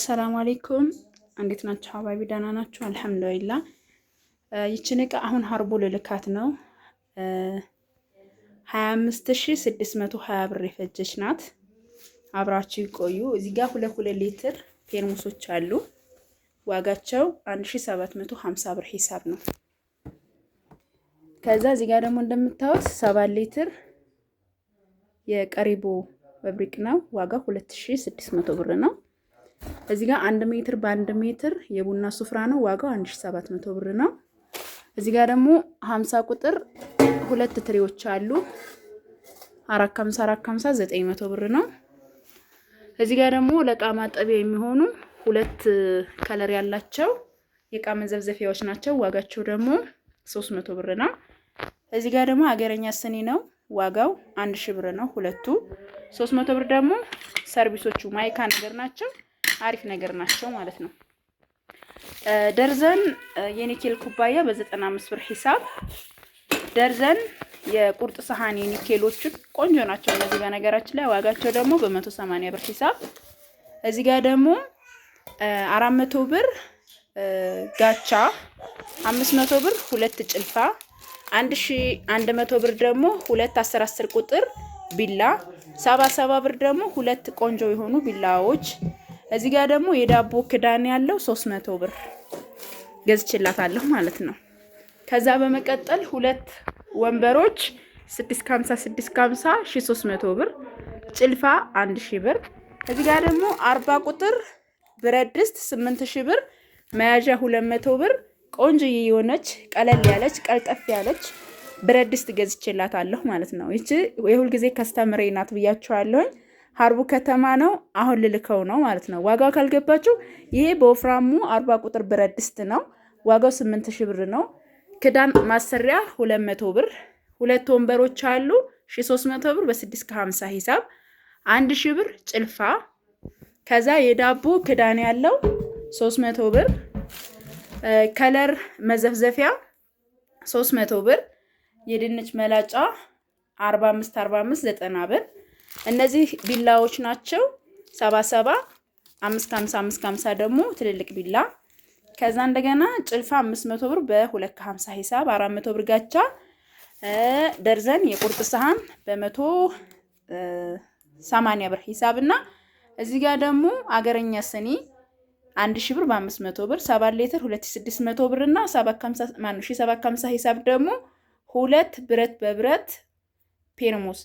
ሰላም አለይኩም እንዴት ናችሁ? ሀባቢ ደህና ናችሁ? አልሐምዱሊላህ። ይችን እቃ አሁን ሀርቦ ልልካት ነው። 25620 ብር የፈጀች ናት። አብራችሁ ይቆዩ። እዚህ ጋር 2 ሊትር ፔርሙሶች አሉ። ዋጋቸው 1750 ብር ሂሳብ ነው። ከዛ እዚህ ጋር ደግሞ እንደምታዩት 7 ሊትር የቀሪቦ ፈብሪክ ነው። ዋጋው 2600 ብር ነው። እዚህ ጋር 1 ሜትር በ1 ሜትር የቡና ሱፍራ ነው። ዋጋው 1700 ብር ነው። እዚህ ጋር ደግሞ 50 ቁጥር 2 ትሪዎች አሉ። 450 900 ብር ነው። እዚህ ጋር ደግሞ ለእቃ ማጠቢያ የሚሆኑ 2 ከለር ያላቸው የእቃ መዘፍዘፊያዎች ናቸው። ዋጋቸው ደግሞ 300 ብር ነው። እዚህ ጋር ደግሞ ሀገረኛ ስኒ ነው። ዋጋው 1000 ብር ነው ሁለቱ። 300 ብር ደግሞ ሰርቪሶቹ ማይካ ነገር ናቸው። አሪፍ ነገር ናቸው ማለት ነው። ደርዘን የኒኬል ኩባያ በ95 ብር ሂሳብ። ደርዘን የቁርጥ ሰሃን የኒኬሎቹ ቆንጆ ናቸው እነዚህ በነገራችን ላይ። ዋጋቸው ደግሞ በ180 ብር ሂሳብ። እዚህ ጋር ደግሞ 400 ብር ጋቻ፣ 500 ብር 2 ጭልፋ፣ 1100 ብር ደግሞ 2 10 ቁጥር ቢላ፣ 70 ብር ደግሞ 2 ቆንጆ የሆኑ ቢላዎች። እዚህ ጋር ደግሞ የዳቦ ክዳን ያለው 300 ብር ገዝቼላታለሁ ማለት ነው። ከዛ በመቀጠል 2 ወንበሮች 650 650 1300 ብር፣ ጭልፋ 1000 ብር። እዚህ ጋር ደግሞ 40 ቁጥር ብረት ድስት 8000 ብር፣ መያዣ 200 ብር። ቆንጆ የሆነች ቀለል ያለች ቀልጠፍ ያለች ብረት ድስት ገዝቼላታለሁ ማለት ነው። እቺ የሁል ጊዜ ከስተመሬ ናት ብያችኋለሁ። ሀርቡ ከተማ ነው። አሁን ልልከው ነው ማለት ነው። ዋጋው ካልገባችሁ ይሄ በወፍራሙ 40 ቁጥር ብረት ድስት ነው። ዋጋው 8000 ብር ነው። ክዳን ማሰሪያ 200 ብር። 2 ወንበሮች አሉ 1300 ብር በ650 ሂሳብ። 1000 ብር ጭልፋ። ከዛ የዳቦ ክዳን ያለው 300 ብር። ከለር መዘፍዘፊያ 300 ብር። የድንች መላጫ 45 90 ብር። እነዚህ ቢላዎች ናቸው 77 550 ደግሞ ትልልቅ ቢላ። ከዛ እንደገና ጭልፋ 500 ብር በ250 ሂሳብ። 400 ብር ጋቻ። ደርዘን የቁርጥ ሰሃን በ180 ብር ሂሳብና እዚህ ጋር ደግሞ አገረኛ ስኒ 1000 ብር በ500 ብር። 7 ሊትር 2600 ብር እና 750 ሂሳብ ደግሞ 2 ብረት በብረት ፔርሙስ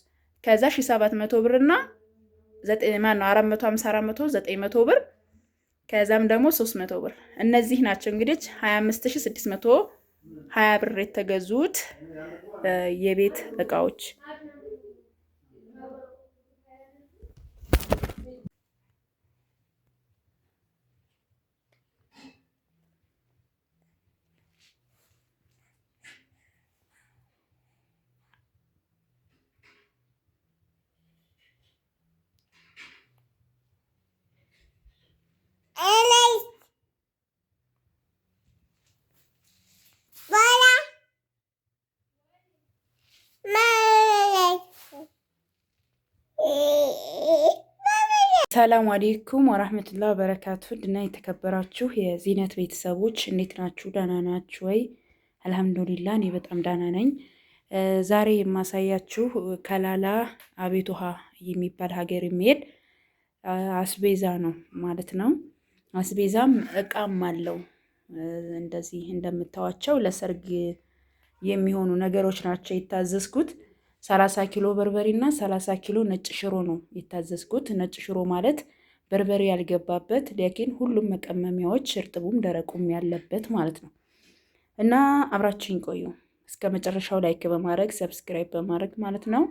ከዛ 1700 ብር እና 450 900 ብር። ከዛም ደግሞ 300 ብር። እነዚህ ናቸው እንግዲህ 25620 ብር የተገዙት የቤት እቃዎች። ሰላም አለይኩም ወራህመቱላሂ ወበረካቱ። ድና የተከበራችሁ የዚነት ቤተሰቦች እንዴት ናችሁ? ደህና ናችሁ ወይ? አልሐምዱሊላህ እኔ በጣም ደህና ነኝ። ዛሬ የማሳያችሁ ከላላ አቤት ውሃ የሚባል ሀገር የሚሄድ አስቤዛ ነው ማለት ነው። አስቤዛም እቃም አለው። እንደዚህ እንደምታዋቸው ለሰርግ የሚሆኑ ነገሮች ናቸው የታዘዝኩት። 30 ኪሎ በርበሬ እና 30 ኪሎ ነጭ ሽሮ ነው የታዘዝኩት። ነጭ ሽሮ ማለት በርበሬ ያልገባበት ለኪን ሁሉም መቀመሚያዎች እርጥቡም ደረቁም ያለበት ማለት ነው። እና አብራችሁኝ ቆዩ እስከ መጨረሻው ላይክ በማድረግ ሰብስክራይብ በማድረግ ማለት ነው።